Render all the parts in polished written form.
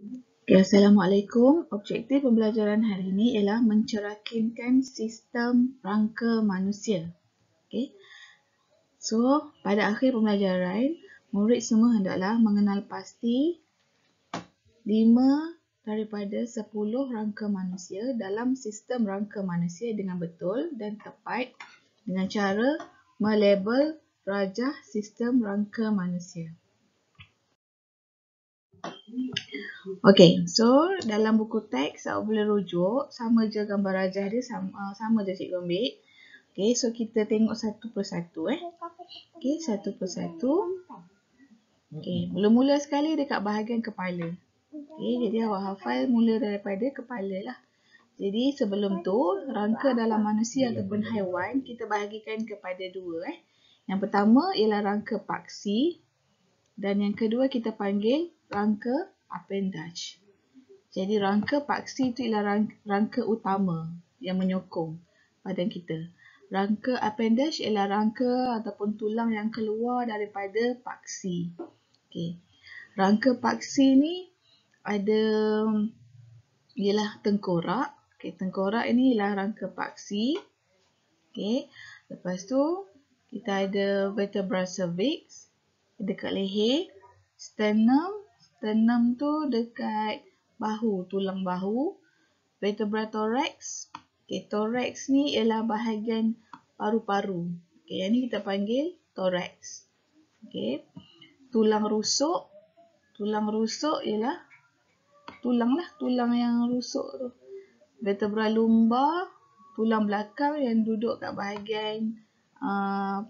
Okay, Assalamualaikum. Objektif pembelajaran hari ini ialah mencerahkan sistem rangka manusia. Okay. So, pada akhir pembelajaran, murid semua hendaklah mengenal pasti 5 daripada 10 rangka manusia dalam sistem rangka manusia dengan betul dan tepat dengan cara melabel rajah sistem rangka manusia. Okay, so dalam buku teks awak boleh rujuk, sama je gambar rajah dia, sama je cikgu ambil. Okay, so kita tengok satu persatu Okay, satu persatu. Okay, mula-mula sekali dekat bahagian kepala. Okay, jadi awak hafal mula daripada kepala lah. Jadi sebelum tu, rangka dalam manusia ataupun haiwan kita bahagikan kepada dua. Yang pertama ialah rangka paksi dan yang kedua kita panggil rangka appendage. Jadi rangka paksi itu ialah rangka utama yang menyokong badan kita. Rangka appendage ialah rangka ataupun tulang yang keluar daripada paksi. Okay. Rangka paksi ni ada ialah tengkorak. Okay, tengkorak ini ialah rangka paksi. Okay. Lepas tu kita ada vertebra cervix dekat leher, sternum. Sternum tu dekat bahu, tulang bahu. Vertebra thorax. Okay, thorax ni ialah bahagian paru-paru. Okay, yang ni kita panggil thorax. Okay. Tulang rusuk. Tulang rusuk ialah tulang yang rusuk tu. Vertebra lumbar, tulang belakang yang duduk kat bahagian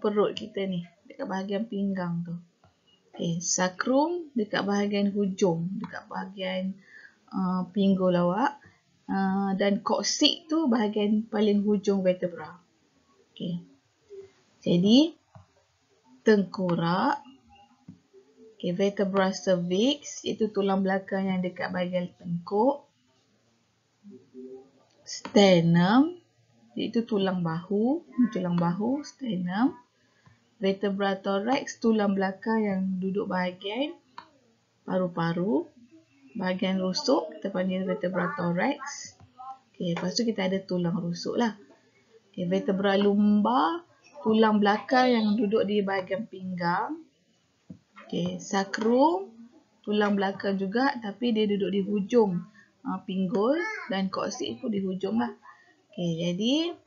perut kita ni, dekat bahagian pinggang tu. Okay, sacrum dekat bahagian hujung, dekat bahagian pinggul awak. Dan coccyx tu bahagian paling hujung vertebra. Okay. Jadi, tengkorak, okay, vertebra cervix, iaitu tulang belakang yang dekat bahagian tengkuk. Sternum, iaitu tulang bahu, sternum. Vertebra thorax, tulang belakang yang duduk bahagian paru-paru. Bahagian rusuk, kita panggil vertebra thorax. Okay, lepas tu kita ada tulang rusuk lah. Okay, vertebra lumbar, tulang belakang yang duduk di bahagian pinggang. Okay, sacrum, tulang belakang juga tapi dia duduk di hujung pinggul dan coccyx pun di hujung lah. Okay, jadi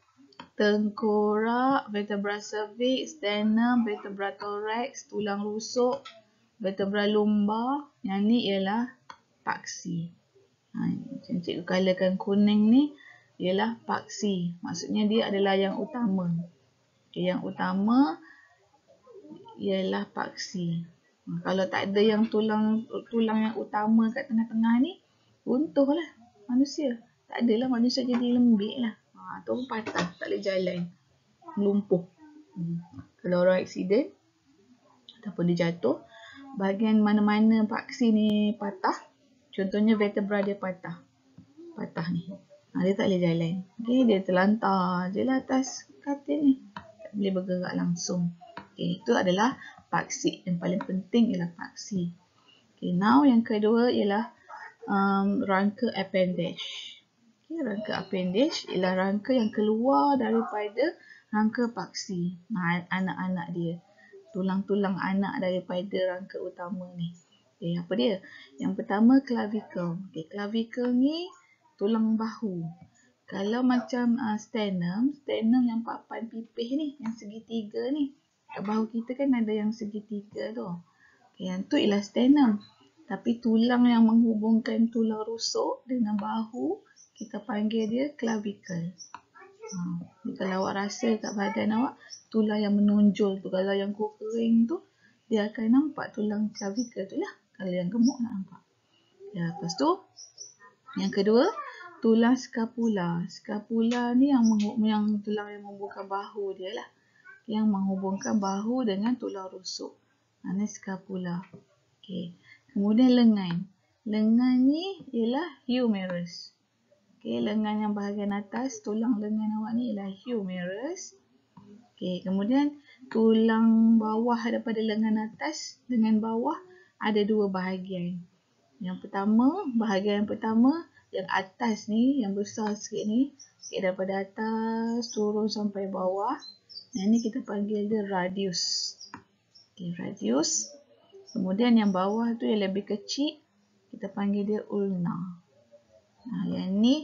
tengkorak, vertebra cervix, sternum, vertebra thorax, tulang rusuk, vertebra lumbar. Yang ni ialah paksi. Macam cikgu colourkan kuning ni ialah paksi. Maksudnya dia adalah yang utama. Okay, yang utama ialah paksi. Kalau tak ada yang tulang yang utama kat tengah-tengah ni, runtuhlah manusia. Tak adalah manusia jadi lembik lah. Atau patah, tak boleh jalan. Melumpuh. Kalau orang aksiden ataupun dia jatuh, bahagian mana-mana paksi ni patah. Contohnya vertebra dia patah. Patah ni. Dia tak boleh jalan. Okay, dia terlantar je lah atas katil ni. Tak boleh bergerak langsung. Okay, itu adalah paksi. Yang paling penting ialah paksi. Okay, now yang kedua ialah rangka appendage. Okay, rangka appendage ialah rangka yang keluar daripada rangka paksi. Anak-anak dia. Tulang-tulang anak daripada rangka utama ni. Okay, apa dia? Yang pertama clavicle. Okay, clavicle ni tulang bahu. Kalau macam sternum yang papan pipih ni, yang segitiga ni. Kat bahu kita kan ada yang segitiga tu. Okay, yang tu ialah sternum. Tapi tulang yang menghubungkan tulang rusuk dengan bahu, kita panggil dia clavicle. Kalau awak rasa kat badan awak, tulang yang menonjol tu, kalau yang kering tu, dia akan nampak tulang clavicle tu lah. Kalau yang gemuk nak nampak. Ya, lepas tu, yang kedua, tulang scapula. Scapula ni yang tulang yang menghubungkan bahu dia lah. Yang menghubungkan bahu dengan tulang rusuk. Ini scapula. Okay. Kemudian lengan. Lengan ni ialah humerus. Okay, lengan yang bahagian atas, tulang lengan awak ni ialah humerus. Okay, kemudian tulang bawah daripada lengan atas dengan bawah ada dua bahagian. Yang pertama, bahagian yang pertama, yang atas ni, yang besar sikit ni, daripada atas turun sampai bawah. Yang ni kita panggil dia radius. Radius. Kemudian yang bawah tu yang lebih kecil, kita panggil dia ulna. Yang ni,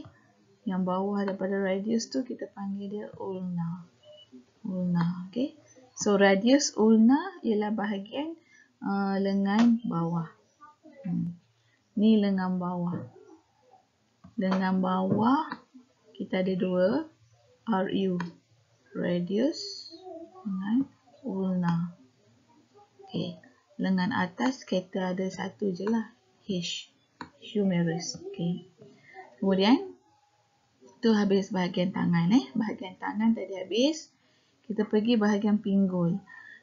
yang bawah daripada radius tu kita panggil dia ulna. Okay. So radius ulna ialah bahagian lengan bawah. Ni lengan bawah. Lengan bawah kita ada dua, RU, radius dengan ulna. Okay. Lengan atas kita ada satu je lah, H, humerus. Okay. Kemudian tu habis bahagian tangan. Bahagian tangan tadi habis. Kita pergi bahagian pinggul.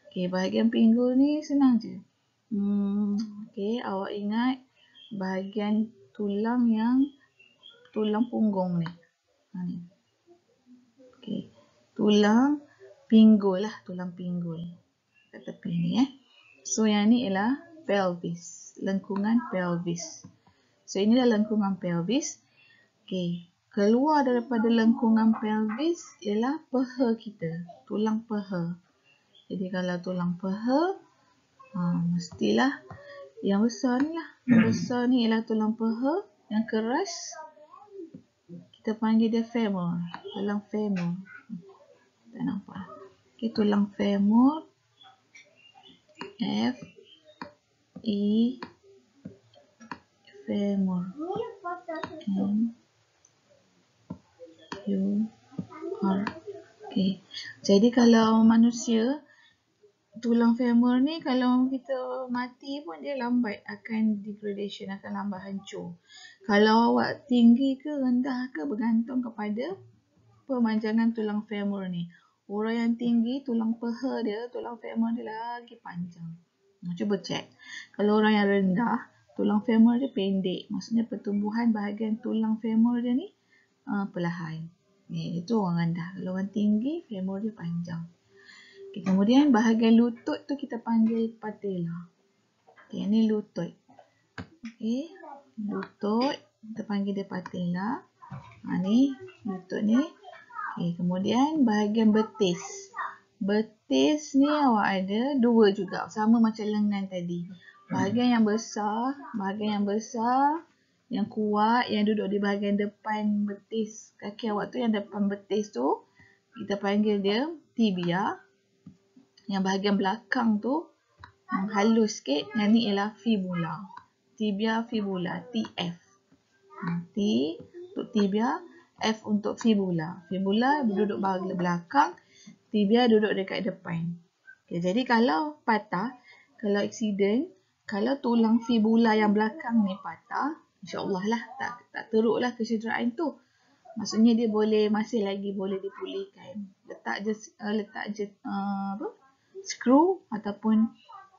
Okay, bahagian pinggul ni senang je. Okay, awak ingat bahagian tulang punggung ni. Okay, tulang pinggul lah, tulang pinggul kat tepi ni. So yang ni ialah pelvis, lengkungan pelvis. So inilah lengkungan pelvis. Okay, keluar daripada lengkungan pelvis ialah peha kita, tulang peha. Jadi kalau tulang peha, mestilah yang besar ni lah. Yang besar ni ialah tulang peha, yang keras kita panggil dia femur, tulang femur. Tak nampak. Okay, tulang femur, F, E, femur, M, U, R. Okay. Jadi kalau manusia, tulang femur ni kalau kita mati pun dia lambat akan degradation, akan lambat hancur. Kalau awak tinggi ke rendah ke bergantung kepada pemanjangan tulang femur ni. Orang yang tinggi, tulang peha dia, tulang femur dia lagi panjang. Cuba cek. Kalau orang yang rendah, tulang femur dia pendek. Maksudnya pertumbuhan bahagian tulang femur dia ni perlahan. Itu orang rendah. Kalau orang tinggi, femur dia panjang. Okay, kemudian bahagian lutut tu kita panggil patella. Okay, ini lutut. Okay, lutut kita panggil dia patella. Ni lutut ni. Okay, kemudian bahagian betis. Betis ni awak ada dua juga, sama macam lengan tadi. Bahagian yang besar, yang kuat, yang duduk di bahagian depan betis. Kaki awak tu yang depan betis tu, kita panggil dia tibia. Yang bahagian belakang tu, halus sikit, yang ni ialah fibula. Tibia fibula, TF. T untuk tibia, F untuk fibula. Fibula duduk bahagian belakang, tibia duduk dekat depan. Okay, jadi kalau patah, kalau accident, kalau tulang fibula yang belakang ni patah, insyaAllah lah tak teruk lah kecederaan tu. Maksudnya dia masih lagi boleh dipulihkan. Letak je skru ataupun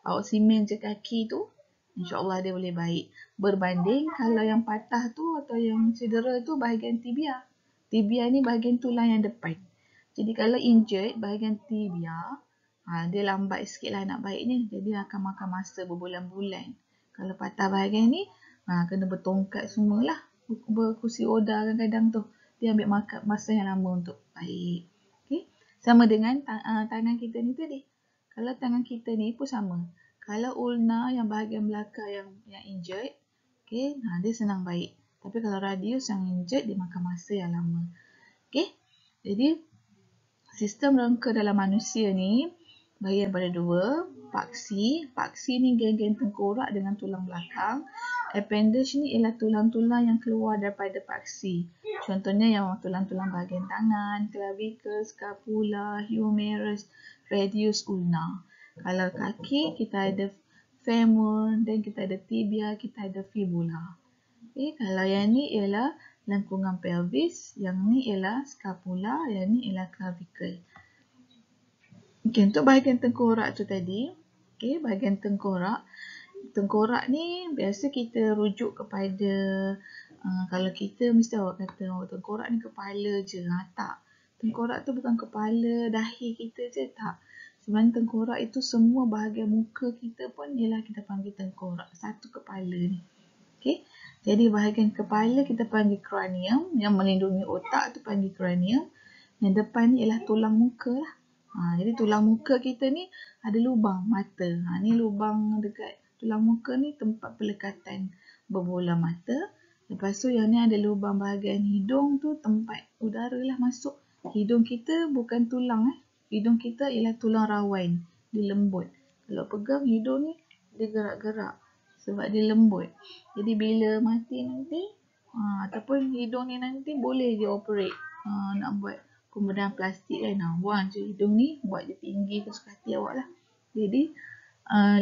awak simen je kaki tu, insyaAllah dia boleh baik. Berbanding kalau yang patah tu atau yang cedera tu bahagian tibia. Tibia ni bahagian tulang yang depan. Jadi kalau injured bahagian tibia, dia lambat sikit lah nak baik ni. Jadi akan makan masa berbulan-bulan. Kalau patah bahagian ni, kena bertongkat semualah. Berkursi roda kadang-kadang tu. Dia ambil masa yang lama untuk baik. Okay. Sama dengan tangan kita ni tadi. Kalau tangan kita ni pun sama. Kalau ulna yang bahagian belakang yang injured, okay, dia senang baik. Tapi kalau radius yang injured, dia makan masa yang lama. Okay. Jadi, sistem rangka dalam manusia ni bagi daripada dua. Paksi. Paksi ni geng-geng tengkorak dengan tulang belakang. Appendage ni ialah tulang-tulang yang keluar daripada paksi. Contohnya yang tulang-tulang bahagian tangan, clavicle, scapula, humerus, radius, ulna. Kalau kaki, kita ada femur, dan kita ada tibia, kita ada fibula. Okay, kalau yang ni ialah lengkungan pelvis, yang ni ialah scapula, yang ni ialah clavicle. Okay, untuk bahagian tengkorak tu tadi, okay, bahagian tengkorak. Tengkorak ni biasa kita rujuk kepada, kalau kita mesti awak kata, tengkorak ni kepala je. Tak. Tengkorak tu bukan kepala, dahi kita je, tak. Sebenarnya tengkorak itu semua bahagian muka kita pun ialah kita panggil tengkorak. Satu kepala ni. Okey. Jadi bahagian kepala kita panggil cranium, yang melindungi otak tu panggil cranium. Yang depan ni ialah tulang muka lah. Jadi tulang muka kita ni ada lubang mata. Ni lubang dekat tulang muka ni tempat pelekatan berbola mata. Lepas tu yang ni ada lubang bahagian hidung tu tempat udara lah masuk. Hidung kita bukan tulang Hidung kita ialah tulang rawan. Dia lembut. Kalau pegang hidung ni dia gerak-gerak sebab dia lembut. Jadi bila mati nanti ataupun hidung ni nanti boleh je operate nak buat pembedahan plastik kan. Buang je hidung ni, buat dia tinggi ke suka hati awak lah. Jadi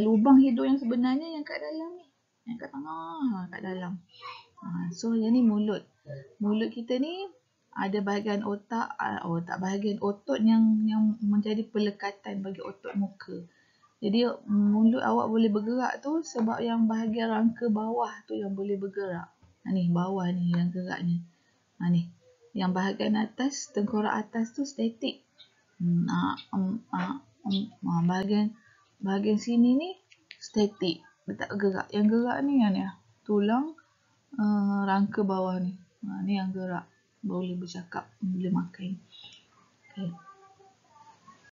lubang hidung yang sebenarnya yang kat dalam ni, yang kat tengah, kat dalam. So yang ni mulut. Mulut kita ni ada bahagian bahagian otot yang menjadi pelekatan bagi otot muka. Jadi mulut awak boleh bergerak tu sebab yang bahagian rangka bawah tu yang boleh bergerak. Ni bawah ni yang gerak ni. Ni. Yang bahagian atas, tengkorak atas tu statik. Bahagian sini ni statik. Dia tak gerak. Yang gerak ni yang ni. Tulang rangka bawah ni. Ni yang gerak. Boleh bercakap, boleh makan. Okay.